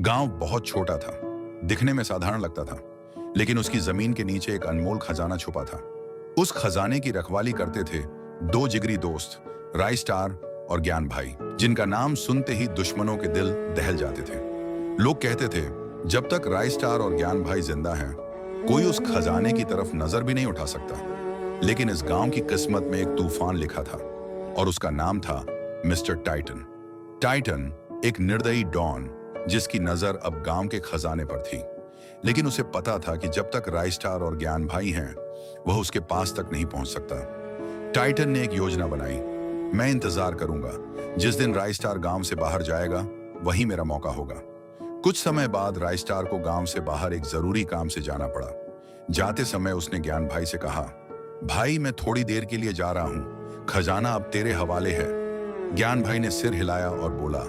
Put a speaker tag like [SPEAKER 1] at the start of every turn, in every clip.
[SPEAKER 1] गांव बहुत छोटा था, दिखने में साधारण लगता था, लेकिन उसकी जमीन के नीचे एक अनमोल खजाना छुपा था। उस खजाने की रखवाली करते थे दो जिगरी दोस्त, राय स्टार और ज्ञान भाई, जिनका नाम सुनते ही दुश्मनों के दिल दहल जाते थे। लोग कहते थे, जब तक राय स्टार और ज्ञान भाई जिंदा हैं, कोई उस खजाने की तरफ नजर भी नहीं उठा सकता। लेकिन इस गांव की किस्मत में एक तूफान लिखा था और उसका नाम था मिस्टर टाइटन। टाइटन एक निर्दयी डॉन, जिसकी नजर अब गांव के खजाने पर थी। लेकिन उसे पता था कि जब तक राय स्टार और ज्ञान भाई हैं, वह उसके पास तक नहीं पहुंच सकता। टाइटन ने एक योजना बनाई। मैं इंतजार करूंगा, जिस दिन राय स्टार गांव से बाहर जाएगा वही मेरा मौका होगा। कुछ समय बाद राय स्टार को गांव से बाहर एक जरूरी काम से जाना पड़ा। जाते समय उसने ज्ञान भाई से कहा, भाई मैं थोड़ी देर के लिए जा रहा हूं, खजाना अब तेरे हवाले है। ज्ञान भाई ने सिर हिलाया और बोला,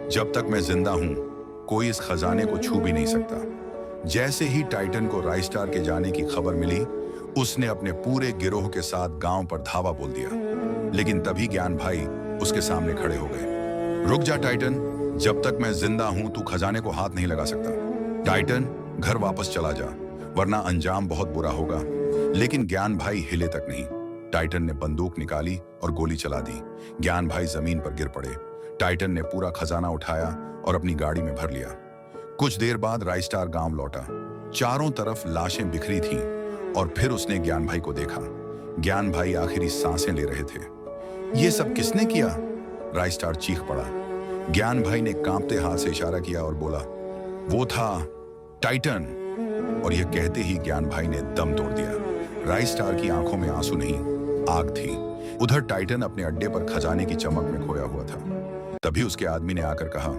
[SPEAKER 1] जब तक मैं जिंदा हूं, कोई इस खजाने को छू भी नहीं सकता। जैसे ही टाइटन को राय स्टार के जाने की खबर मिली, उसने अपने पूरे गिरोह के साथ गांव पर धावा बोल दिया। लेकिन तभी ज्ञान भाई उसके सामने खड़े हो गए। रुक जा टाइटन, जब तक मैं जिंदा हूं तू खजाने को हाथ नहीं लगा सकता। टाइटन, घर वापस चला जा, वरना अंजाम बहुत बुरा होगा। लेकिन ज्ञान भाई हिले तक नहीं। टाइटन ने बंदूक निकाली और गोली चला दी। ज्ञान भाई जमीन पर गिर पड़े। टाइटन ने पूरा खजाना उठाया और अपनी गाड़ी में भर लिया। कुछ देर बाद राय स्टार गांव लौटा। चारों तरफ लाशें बिखरी थीं और फिर उसने ज्ञान भाई को देखा। ज्ञान भाई आखिरी सांसें ले रहे थे। ये सब किसने किया? राय स्टार चीख पड़ा। ज्ञान भाई ने कांपते हाथ से इशारा किया और बोला, वो था टाइटन। और यह कहते ही ज्ञान भाई ने दम तोड़ दिया। राय स्टार की आंखों में आंसू नहीं, आग थी। उधर टाइटन अपने अड्डे पर खजाने की चमक में खोया हुआ था। तभी उसके आदमी ने आकर कहा,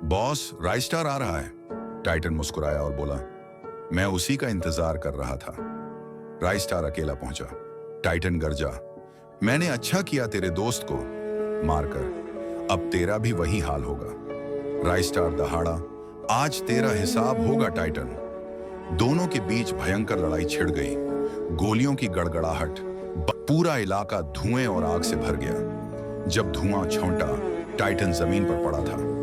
[SPEAKER 1] बॉस, राय स्टार आ रहा है। टाइटन मुस्कुराया और बोला, मैं उसी का इंतजार कर रहा था। राय स्टार अकेला पहुंचा। टाइटन गरजा, मैंने अच्छा किया तेरे दोस्त को मारकर, अब तेरा भी वही हाल होगा। राय स्टार दहाड़ा, आज तेरा हिसाब होगा टाइटन। दोनों के बीच भयंकर लड़ाई छिड़ गई। गोलियों की गड़गड़ाहट, पूरा इलाका धुएं और आग से भर गया। जब धुआं छौंटा, टाइटन जमीन पर पड़ा था।